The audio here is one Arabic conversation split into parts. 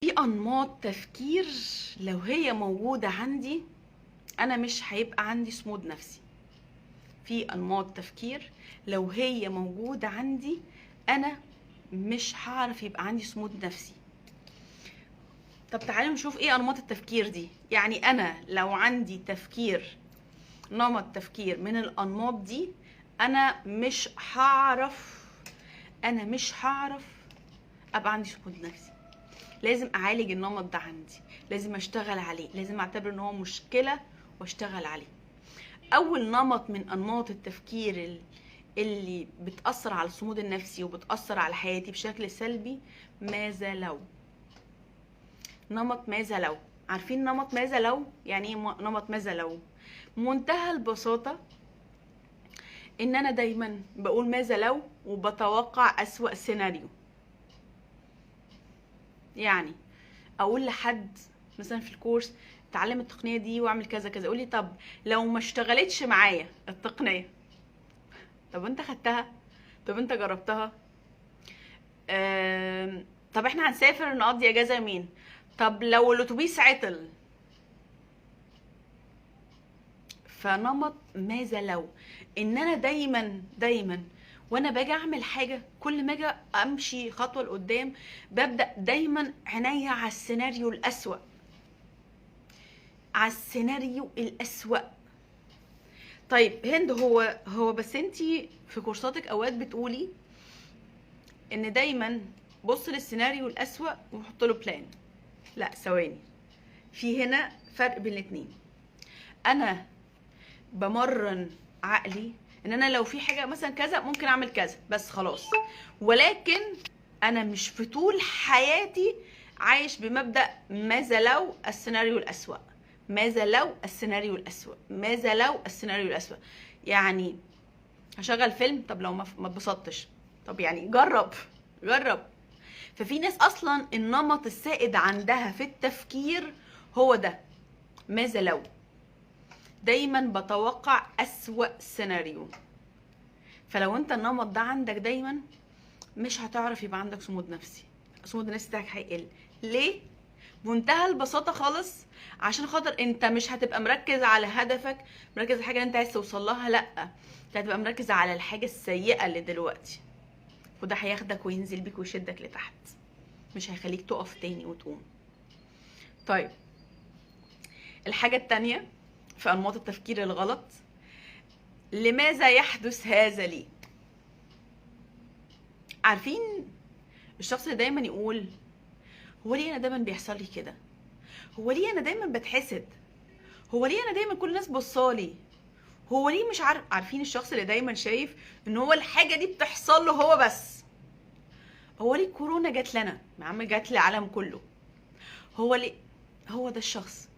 في انماط تفكير لو هي موجودة عندي انا مش هيبقى عندي صمود نفسي. في انماط تفكير لو هي موجودة عندي انا مش هعرف يبقى عندي صمود نفسي. طب تعالوا نشوف ايه انماط التفكير دي. يعني انا لو عندي تفكير، نمط تفكير من الانماط دي، انا مش هعرف ابقى عندي صمود نفسي. لازم اعالج النمط ده عندي، لازم اشتغل عليه، لازم اعتبر ان هو مشكلة واشتغل عليه. اول نمط من انماط التفكير اللي بتأثر على الصمود النفسي وبتأثر على حياتي بشكل سلبي، ماذا لو. نمط ماذا لو. عارفين نمط ماذا لو؟ يعني ايه نمط ماذا لو؟ منتهى البساطة ان انا دايما بقول ماذا لو وبتوقع اسوأ سيناريو. يعني اقول لحد مثلا في الكورس اتعلم التقنيه دي واعمل كذا كذا، يقول لي طب لو ما اشتغلتش معايا التقنيه، طب انت خدتها، طب انت جربتها، طب احنا هنسافر نقضي اجازه يومين، طب لو الاتوبيس عطل. فنمط ماذا لو ان انا دايما وانا باجي اعمل حاجه، كل ما اجي امشي خطوه لقدام ببدا دايما عينيا على السيناريو الاسوأ، على السيناريو الاسوأ. طيب هند، هو بس انتي في كورساتك اوقات بتقولي ان دايما بص للسيناريو الاسوأ وحط له بلان. لا ثواني، في هنا فرق بين الاتنين. انا بمرن عقلي ان انا لو في حاجه مثلا كذا ممكن اعمل كذا بس خلاص، ولكن انا مش في طول حياتي عايش بمبدأ ماذا لو السيناريو الأسوأ، ماذا لو السيناريو الأسوأ، ماذا لو السيناريو الأسوأ. يعني هشغل فيلم، طب لو ما اتبسطتش، طب يعني جرب. ففي ناس اصلا النمط السائد عندها في التفكير هو ده، ماذا لو. دايما بتوقع أسوأ سيناريو. فلو انت النمط ده عندك دايما مش هتعرف يبقى عندك صمود نفسي، صمود النفسي بتاعك هيقل. ليه؟ بمنتهى البساطة خالص، عشان خاطر انت مش هتبقى مركز على هدفك، مركز على الحاجة اللي انت عايز توصل لها، لا انت هتبقى مركز على الحاجة السيئة اللي دلوقتي، وده هياخدك وينزل بيك ويشدك لتحت، مش هيخليك تقف تاني وتقوم. طيب الحاجة التانية في أنماط التفكير الغلط، لماذا يحدث هذا لي. عارفين الشخص اللي دايما يقول هو ليه انا دايما بيحصل لي كده، هو ليه انا دايما بتحسد، هو ليه انا دايما كل الناس بصالي، هو ليه مش عارف. عارفين الشخص اللي دايما شايف ان هو الحاجه دي بتحصل له هو بس، هو ليه كورونا جات لنا يا عم، جات للعالم كله، هو ليه. هو ده الشخص.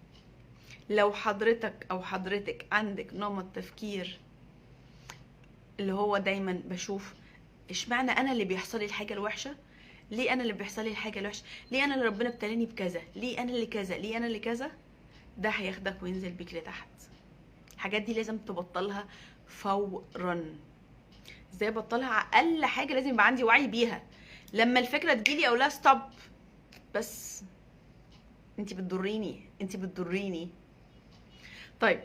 لو حضرتك او حضرتك عندك نمط تفكير اللي هو دايما بشوف اشمعنى انا اللي بيحصل لي الحاجه الوحشه، ليه انا اللي بيحصل لي الحاجه الوحشه، ليه انا اللي ربنا ابتلاني بكذا، ليه انا اللي كذا، ليه انا اللي كذا، ده هياخدك وينزل بيك لتحت. الحاجات دي لازم تبطلها فورا. ازاي ابطلها؟ اقل حاجه لازم يبقى عندي وعي بيها. لما الفكره تجيلي اقول لها ستوب، بس انت بتضريني. طيب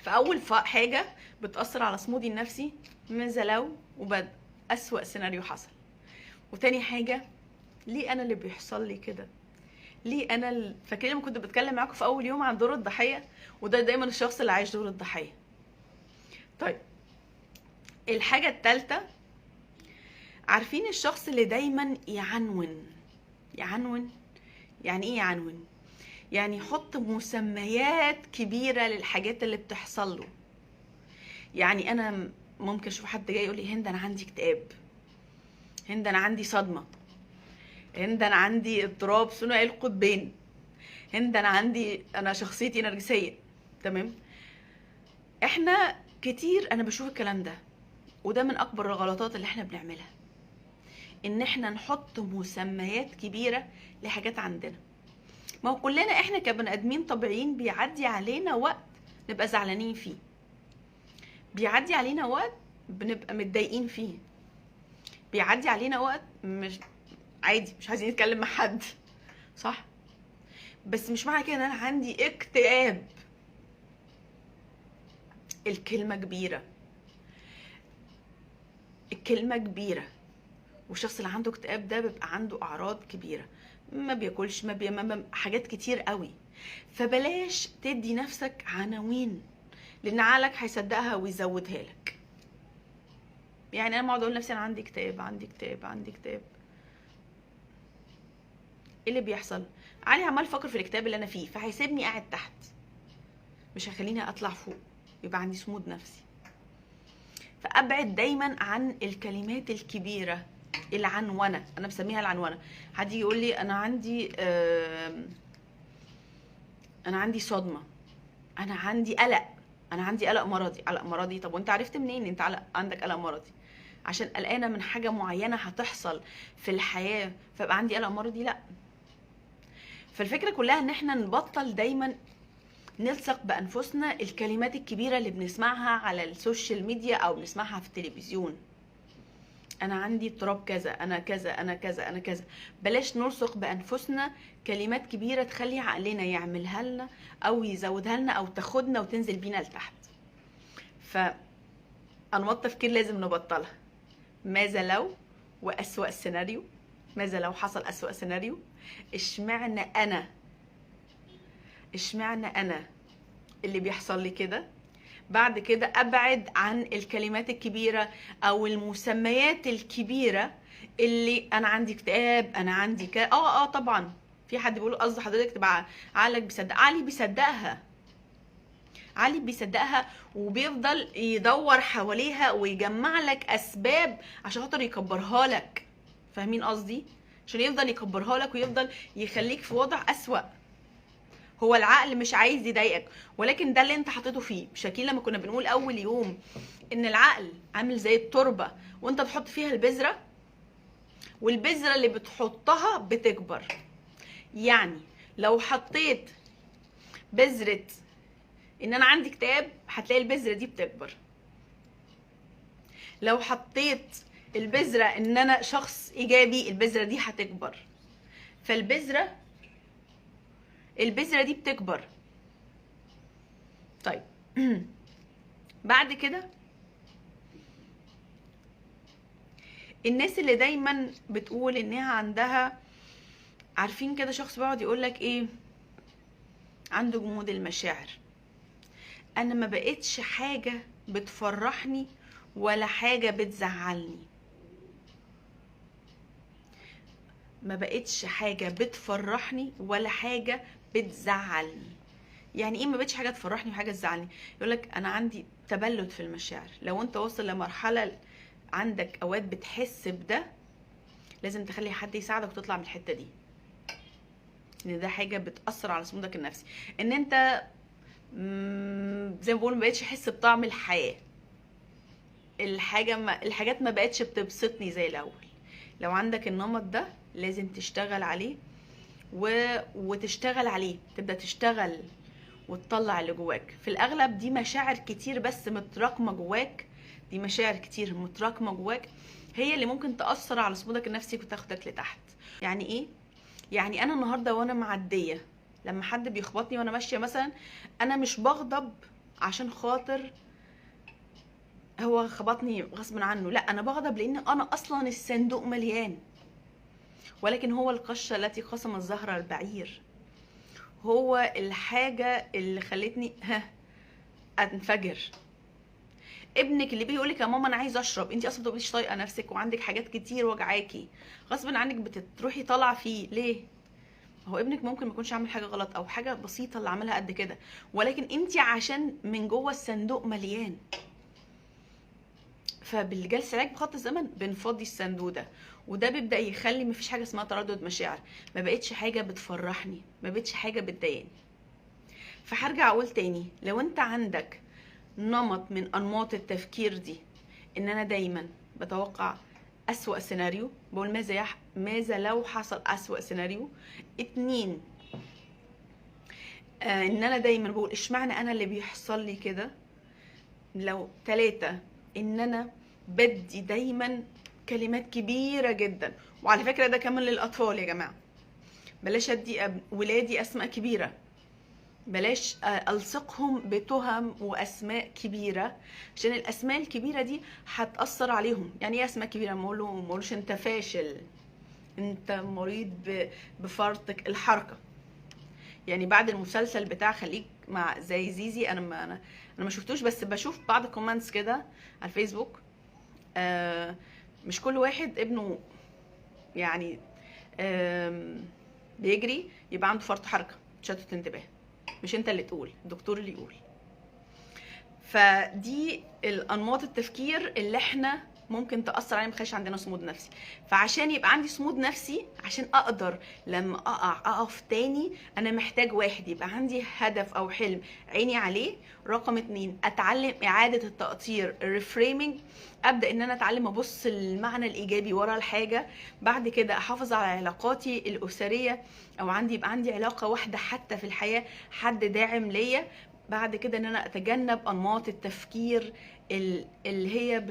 فاول حاجه بتاثر على صمودي النفسي، ماذا لو وبدأ اسوأ سيناريو حصل. وتاني حاجه، ليه انا اللي بيحصل لي كده، ليه انا فاكرين لما كنت بتكلم معاكم في اول يوم عن دور الضحيه، وده دايما الشخص اللي عايش دور الضحيه. طيب الحاجه الثالثه، عارفين الشخص اللي دايما يعنون. يعني ايه يعنون؟ يعني يحط مسميات كبيره للحاجات اللي بتحصل له. يعني انا ممكن اشوف حد جاي يقول لي هند انا عندي اكتئاب، هند انا عندي صدمه، هند انا عندي اضطراب ثنائي القطبين، هند انا شخصيتي نرجسيه. تمام؟ احنا كتير انا بشوف الكلام ده، وده من اكبر الغلطات اللي احنا بنعملها، ان احنا نحط مسميات كبيره لحاجات عندنا. ما هو كلنا احنا كبني ادمين طبيعيين بيعدي علينا وقت نبقى زعلانين فيه، بيعدي علينا وقت بنبقى متضايقين فيه، بيعدي علينا وقت مش عادي مش عايزين نتكلم مع حد، صح؟ بس مش معنى كده ان انا عندي اكتئاب. الكلمة كبيرة، الكلمة كبيرة. والشخص اللي عنده اكتئاب ده بيبقى عنده اعراض كبيرة، ما بياكلش، حاجات كتير قوي. فبلاش تدي نفسك عناوين، لان عقلك هيصدقها ويزودها لك. يعني انا بقعد اقول لنفسي انا عندي اكتئاب، عندي اكتئاب، عندي اكتئاب. ايه اللي بيحصل؟ علي عمال يفكر في الاكتئاب اللي انا فيه، فهيسيبني قاعد تحت، مش هيخليني اطلع فوق، يبقى عندي صمود نفسي. فابعد دايما عن الكلمات الكبيره، العنونه، انا بسميها العنونه. حد يقول لي انا عندي صدمه، انا عندي قلق، انا عندي قلق مرضي. قلق مرضي؟ طب وانت عرفت منين انت عندك قلق مرضي؟ عشان قلقانه من حاجه معينه هتحصل في الحياه فبقى عندي قلق مرضي؟ لا. فالفكره كلها ان احنا نبطل دايما نلصق بانفسنا الكلمات الكبيره اللي بنسمعها على السوشيال ميديا او بنسمعها في التلفزيون. انا عندي اضطراب كذا، انا كذا، انا كذا، انا كذا. بلاش نلصق بانفسنا كلمات كبيره تخلي عقلنا يعملها لنا او يزودها لنا او تاخدنا وتنزل بينا لتحت. فانماط تفكير لازم نبطلها. ماذا لو واسوأ سيناريو؟ ماذا لو حصل اسوأ سيناريو؟ اشمعنى انا اللي بيحصل لي كده؟ بعد كده ابعد عن الكلمات الكبيره او المسميات الكبيره اللي انا عندي اكتئاب، انا عندي طبعا في حد بيقول قصد حضرتك تبقى عقلك بيصدق. علي بيصدقها وبيفضل يدور حواليها ويجمع لك اسباب عشان خاطر يكبرها لك. فاهمين قصدي؟ عشان يفضل يكبرها لك ويفضل يخليك في وضع اسوأ. هو العقل مش عايز يضايقك، ولكن ده اللي انت حطيته فيه. مش فاكرين لما كنا بنقول اول يوم ان العقل عامل زي التربه وانت بتحط فيها البذره، والبذره اللي بتحطها بتكبر. يعني لو حطيت بذره ان انا عندي اكتئاب هتلاقي البذره دي بتكبر. لو حطيت البذره ان انا شخص ايجابي البذره دي هتكبر. فالبذره دي بتكبر. طيب بعد كده الناس اللي دايما بتقول انها عندها، عارفين كده شخص بيقعد يقولك ايه؟ عنده جمود المشاعر. انا ما بقتش حاجة بتفرحني ولا حاجة بتزعلني. ما بقتش حاجة بتفرحني ولا حاجة بتزعلني. يعني ايه ما بقتش حاجة تفرحني وحاجة تزعلني؟ يقولك انا عندي تبلد في المشاعر. لو انت واصل لمرحلة عندك اوقات بتحس بده، لازم تخلي حد يساعدك وتطلع من الحتة دي، ان ده حاجة بتأثر على صمودك النفسي. ان انت زي ما بقول ما بقتش احس بطعم الحياة. الحاجات ما بقتش بتبسطني زي الاول. لو عندك النمط ده لازم تشتغل عليه وتشتغل عليه، تبدأ تشتغل وتطلع اللي جواك. في الاغلب دي مشاعر كتير بس متراكمة جواك، دي مشاعر كتير متراكمة جواك هي اللي ممكن تأثر على صمودك النفسي وتاخدك لتحت. يعني ايه؟ يعني انا النهاردة وانا معدية لما حد بيخبطني وانا ماشية مثلا، انا مش بغضب عشان خاطر هو خبطني غصب عنه، لا، انا بغضب لان انا اصلا الصندوق مليان، ولكن هو القشة التي قسمت ظهر البعير، هو الحاجة اللي خلتني انفجر. ابنك اللي بيجي يقولك يا ماما انا عايز اشرب، انت اصلا مش طايقه نفسك وعندك حاجات كتير وجعاكي، غصب عنك بتروحي طالعه فيه ليه؟ هو ابنك ممكن ما يكونش عامل حاجه غلط او حاجه بسيطه اللي عملها قد كده، ولكن انت عشان من جوه الصندوق مليان. فبالجلسه العلاج بخط الزمن بنفضي الصندوق ده، وده بيبدا يخلي مفيش حاجه اسمها تردد مشاعر، ما بقتش حاجه بتفرحني، ما بقتش حاجه بتضايقني. فهرجع اقول تاني، لو انت عندك نمط من انماط التفكير دي، ان انا دايما بتوقع اسوأ سيناريو، بقول ماذا لو حصل اسوأ سيناريو. 2 ان انا دايما بقول اشمعنى انا اللي بيحصل لي كده. لو 3 ان انا بدي دايما كلمات كبيرة جدا، وعلى فكرة ده كمان للاطفال يا جماعة، بلاش ادي ولادي اسماء كبيره، بلاش الصقهم بتهم واسماء كبيره، عشان الاسماء الكبيره دي هتاثر عليهم. يعني ايه اسماء كبيره؟ ما اقولوش انت فاشل، انت مريض بفرطك الحركه. يعني بعد المسلسل بتاع خليك مع زي زيزي، انا ما شفتوش، بس بشوف بعض الكومنتس كده على الفيسبوك. مش كل واحد ابنه يعني بيجري يبقى عنده فرط حركه تشتت انتباه، مش انت اللي تقول، الدكتور اللي يقول. فدي الانماط التفكير اللي احنا ممكن تاثر علينا، مخليش عندنا صمود نفسي. فعشان يبقى عندي صمود نفسي، عشان اقدر لما اقف تاني، انا محتاج واحد يبقى عندي هدف او حلم عيني عليه. رقم 2، اتعلم اعاده التقطير، الريفريمينج، ابدا ان انا اتعلم ابص المعنى الايجابي ورا الحاجه. بعد كده احافظ على علاقاتي الاسريه، او يبقى عندي علاقه واحده حتى في الحياه، حد داعم ليا. بعد كده ان انا اتجنب انماط التفكير اللي هي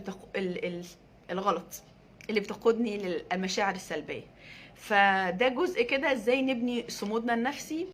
الغلط، اللي بتقودني للمشاعر السلبيه. فده جزء كده ازاي نبني صمودنا النفسي.